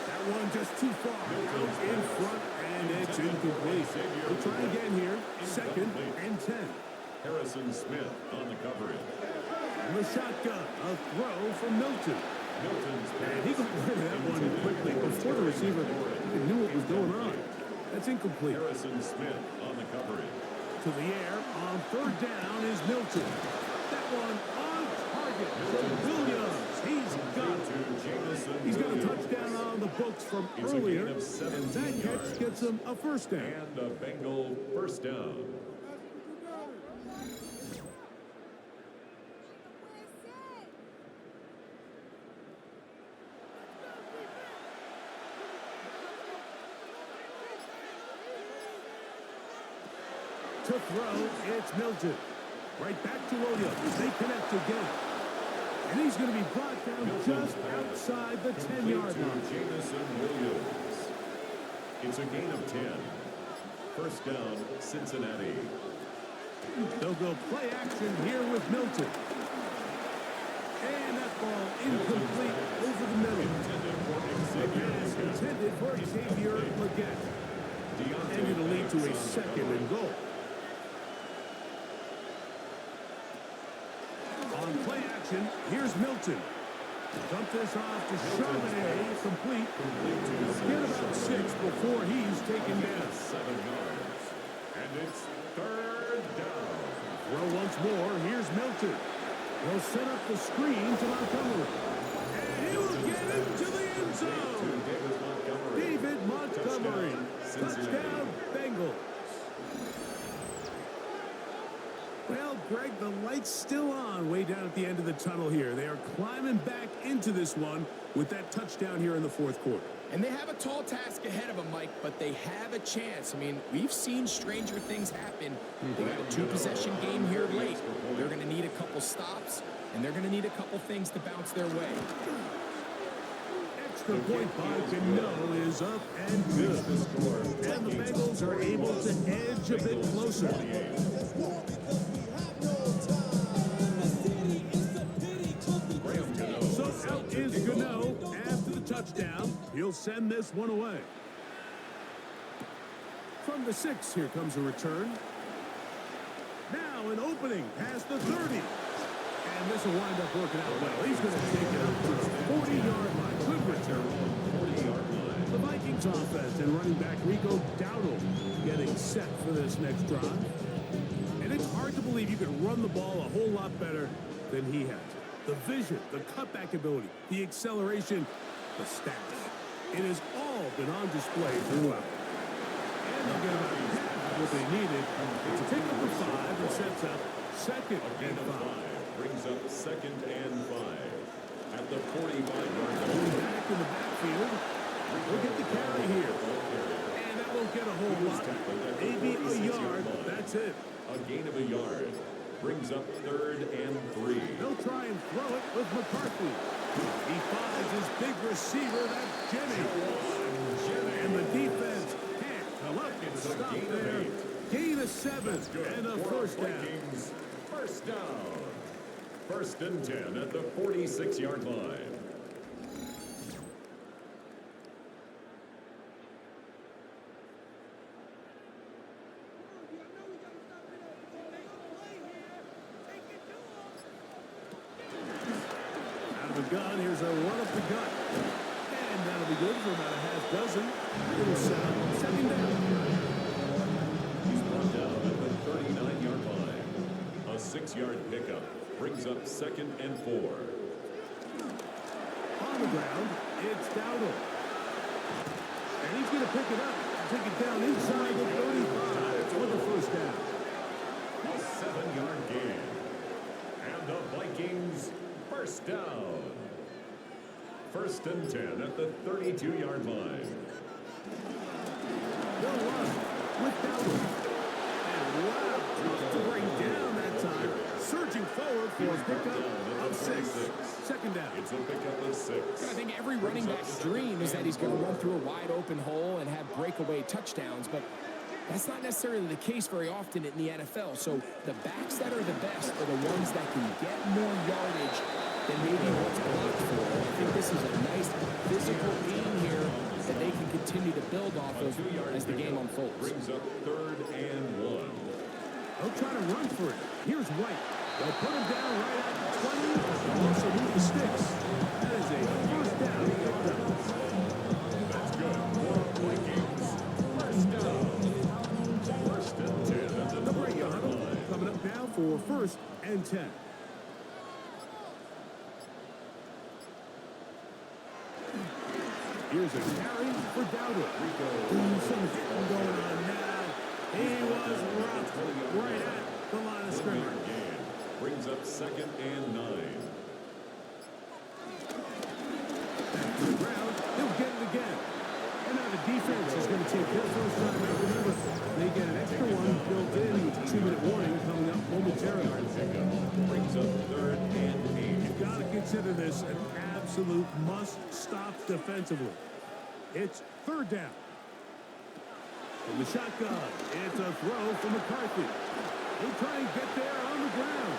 That one just too far. Out in front, and it's incomplete. We'll try again here. 2nd and 10. Harrison Smith on the coverage. And the shotgun, a throw from Milton. And he got rid of that one quickly before the receiver even knew what was going on. That's incomplete. Harrison Smith on the coverage. To the air on 3rd down is Milton. That one on target from Williams. He's got a touchdown on the books from earlier, and that catch gets him a 1st down. And a Bengal 1st down. To throw, it's Milton. Right back to Williams. They connect again. And he's going to be brought down just outside the 10-yard line. Jamison Williams. It's a gain of 10. 1st down, Cincinnati. They'll go play action here with Milton. And that ball incomplete over the middle. The pass intended for Xavier Legette. And it'll lead to a 2nd and goal. On play action, here's Milton. Dump this off to Charbonnet, complete. Get about 6 before he's taken down. 7 yards. And it's third down. Throw once more. Here's Milton. He'll set up the screen to Montgomery. And he'll get into the end zone. David Montgomery. Touchdown, Bengals. Well, Greg, the light's still on way down at the end of the tunnel here. They are climbing back into this one with that touchdown here in the fourth quarter. And they have a tall task ahead of them, Mike, but they have a chance. I mean, we've seen stranger things happen. They got a 2-possession game here late. They're going to need a couple stops, and they're going to need a couple things to bounce their way. Extra point by Gano is up and good. And the Bengals are able to edge a bit closer. So out is Gano after the touchdown. He'll send this one away. From the 6, here comes a return. Now an opening past the 30. And this will wind up working out well. He's going to take it up to the 40-yard line. Good return. 40-yard line. The Vikings offense and running back Rico Dowdle getting set for this next drive. And it's hard to believe you could run the ball a whole lot better than he has. The vision, the cutback ability, the acceleration, the stats. It has all been on display throughout. And they'll get about half what they needed to take up the 5 and sets up second and 5. Brings up second and 5 at the 45-yard line. Back in the backfield. We'll get the carry here. And that won't get a whole lot. Maybe a yard. That's it. A gain of a yard. Brings up third and 3. They'll try and throw it with McCarthy. He finds his big receiver, that's Jimmy. And the defense can't come up and stop there. Gain of 7 and a first down. First down. First and 10 at the 46-yard line. Gun. Here's a run up the gut. And that'll be good for about a half dozen. Little sound. Second down. He's brought down at the 39-yard line. A 6-yard pickup brings up second and 4. On the ground, it's Dowdle. And he's going to pick it up and take it down inside the 35 for the first down. A 7-yard gain. And the Vikings first down. First and 10 at the 32-yard line. They'll run with Dowdle. And wow, tough to bring down that time. Surging forward for a pickup of 6. Second down. It's a pickup of 6. I think every running back's dream is that he's going to run through a wide open hole and have breakaway touchdowns, but that's not necessarily the case very often in the NFL. So the backs that are the best are the ones that can get more yardage than maybe what's blocked for. I think this is a nice physical game here that they can continue to build off of as the game unfolds. Brings up third and 1. They'll try to run for it. Here's White. They'll put him down right at 20. They'll also move the sticks. That is a first down. That's good. For Vikings. First down. First and 10 at the 40-yard line. Coming up now for first and 10. Here's a carry for Dowdle. Some hitting going on now. He was rough right at the line of scrimmage. Brings up second and 9. Back to the ground. He'll get it again. And now the defense is going to take their first time out. Remember, they get an extra one built in with a 2-minute warning coming up momentarily. Brings up third and 8. You've got to consider this an absolute must-stop defensively. It's third down. From the shotgun, it's a throw from McCarthy. He'll try and get there on the ground.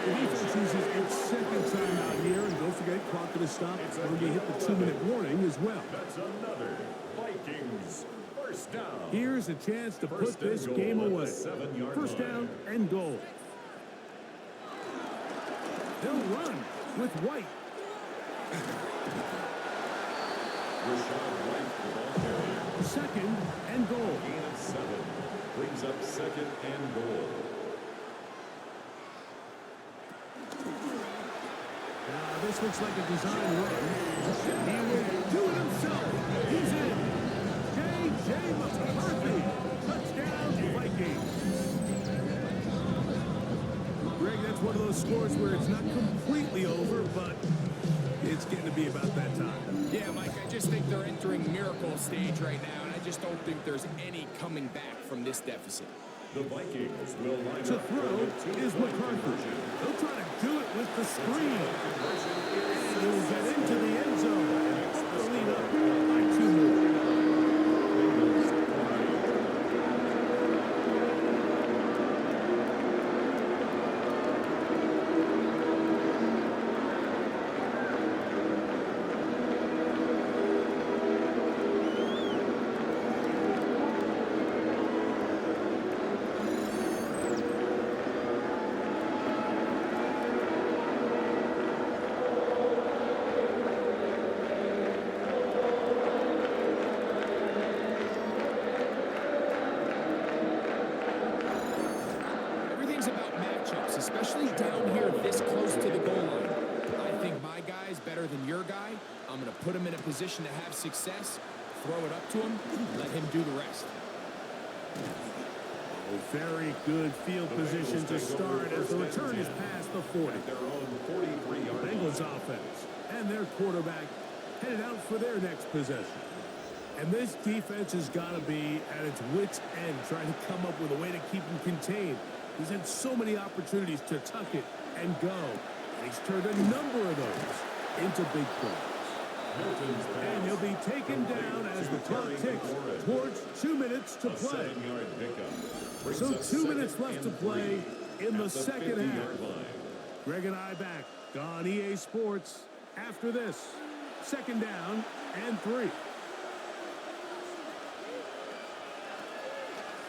The defense uses its second time out here, and don't forget, clock to the stop when they hit the 2-minute warning as well. That's another Vikings first down. Here's a chance to put this game away. First down and goal. They'll run with White. Rashad White, the ball carrier. Second and goal. Gain of 7. Brings up second and goal. Now, this looks like a design run. He will do it himself. He's in. J.J. McCarthy. Touchdown, Vikings. Greg, that's one of those scores where it's not completely over, but it's getting to be about that time. Yeah, Mike, I just think they're entering miracle stage right now, and I just don't think there's any coming back from this deficit. The Vikings will line To up throw for the is 2-point McCarthy. conversion. He'll try to do it with the screen. Conversion And is he'll get into the end zone and put the lead up by 2 more. Bengals 5. Everything's about matchups, especially down here this close to the goal line. I think my guy is better than your guy. I'm going to put him in a position to have success, throw it up to him, let him do the rest. Oh, very good field position to start as the return is past the 40. Their own 43-yard line. Bengals offense and their quarterback headed out for their next possession. And this defense has got to be at its wits' end, trying to come up with a way to keep him contained. He's had so many opportunities to tuck it and go, and he's turned a number of those into big plays. Milton's And pass. he'll be taken down as the clock ticks towards 2 minutes to A play. 7-yard pickup. Brings So up 2 second minutes left to and play 3 in the at second 50-yard half. line. Greg and I back on EA Sports after this. Second down and 3.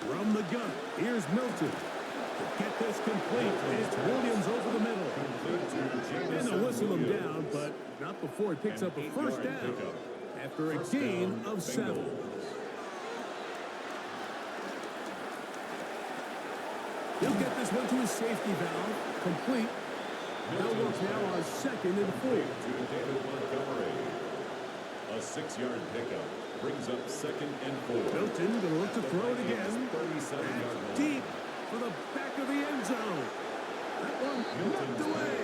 From the gun, here's Milton. To get this complete, it's Williams over the middle. Complete to And Jamison they'll whistle him Williams. down, but not before he picks An up a 8-yard first down pickup. after a First gain down, of 7. Bengals. He'll get this one to his safety valve, complete. They'll look now on second and 4. To David Montgomery. A 6-yard pickup. Brings up second and 4. Milton going to look to throw it again. 37-yard line. Deep for the back of the end zone. That one knocked away.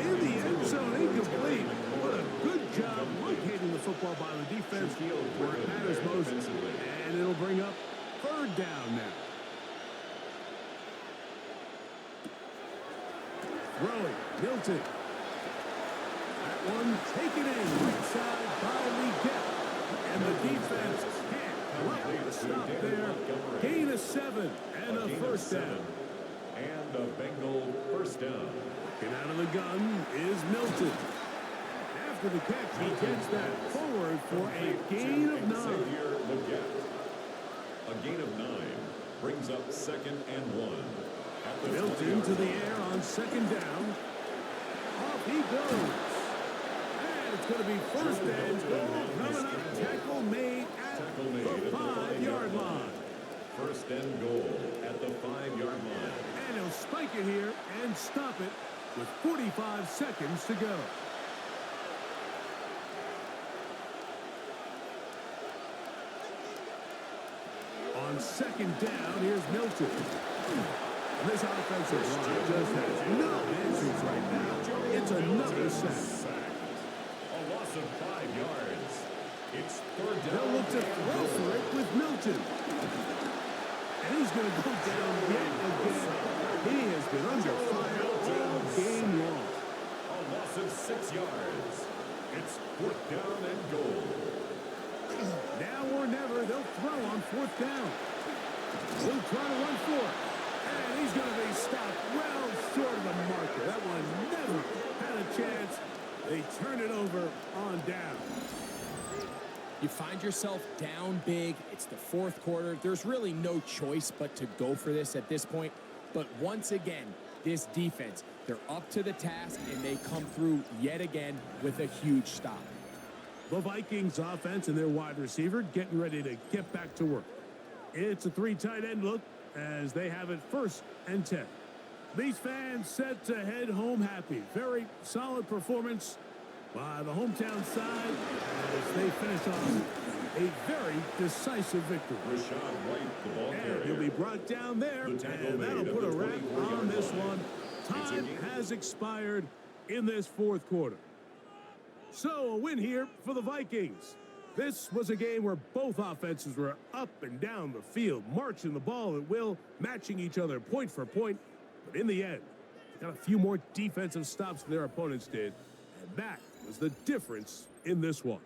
In the end zone, incomplete. What a good job locating the football by the defense where it matters most. And it'll bring up third down now. Throwing, Milton. That one taken in right side by Leggett. And the defense can't quite stop there. Gain of 7 and a Gain of first 7. down. And a Bengal first down. Getting out of the gun is Milton. After the catch, he gets that forward for a gain of 9. Xavier Leggett. A gain of 9 brings up second and 1. At the Milton 20-yard to the line. air on second down. Off he goes. And it's going to be first and goal coming up. Tackle made at Tackle made the at the 5-yard line. First and goal at the 5-yard line. And he'll spike it here and stop it with 45 seconds to go. On second down, here's Milton. And this offensive line just has no answers right now. It's another sack. A loss of 5 yards. It's third down. They'll look to throw for it with Milton. And he's going to go down yet again. He has been under fire all game long. A loss of 6 yards. It's fourth down and goal. Now or never, they'll throw on fourth down. He'll try to run for it. And he's going to be stopped well short of the marker. That one never had a chance. They turn it over on down. You find yourself down big. It's the fourth quarter. There's really no choice but to go for this at this point. But once again, this defense. They're up to the task, and they come through yet again with a huge stop. The Vikings offense and their wide receiver getting ready to get back to work. It's a 3 tight end look as they have it 1st and 10. These fans set to head home happy. Very solid performance by the hometown side as they finish off a very decisive victory. Rashad White, the ball And carrier. he'll be brought down there, The tackle and that'll made at put a the wrap 24-yard on this line. one. Time has expired in this 4th quarter. So a win here for the Vikings. This was a game where both offenses were up and down the field, marching the ball at will, matching each other point for point. But in the end, they got a few more defensive stops than their opponents did, and that was the difference in this one.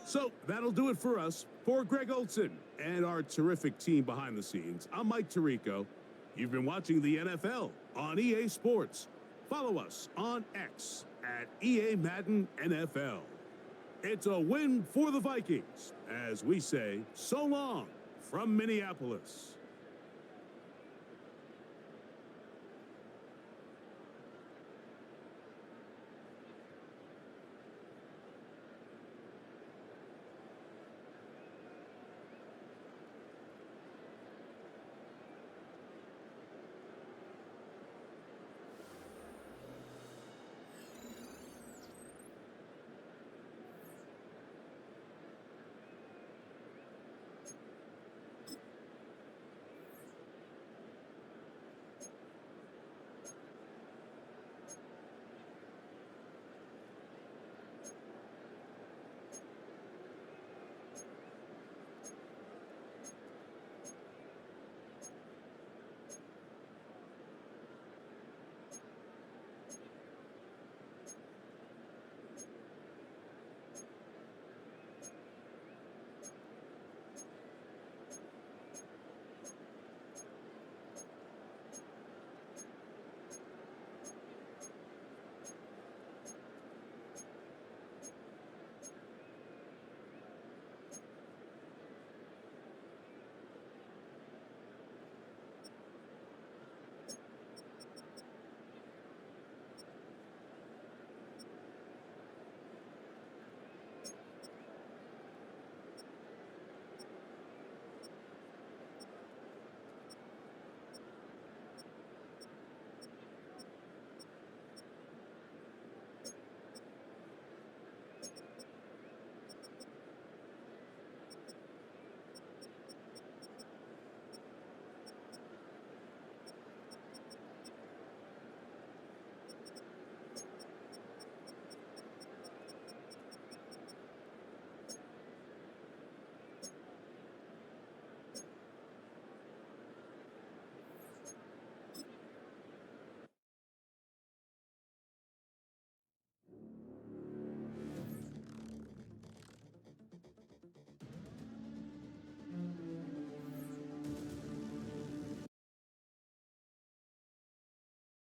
So that'll do it for us. For Greg Olson and our terrific team behind the scenes, I'm Mike Tirico. You've been watching the NFL on EA Sports. Follow us on X at EA Madden NFL. It's a win for the Vikings as we say so long from Minneapolis.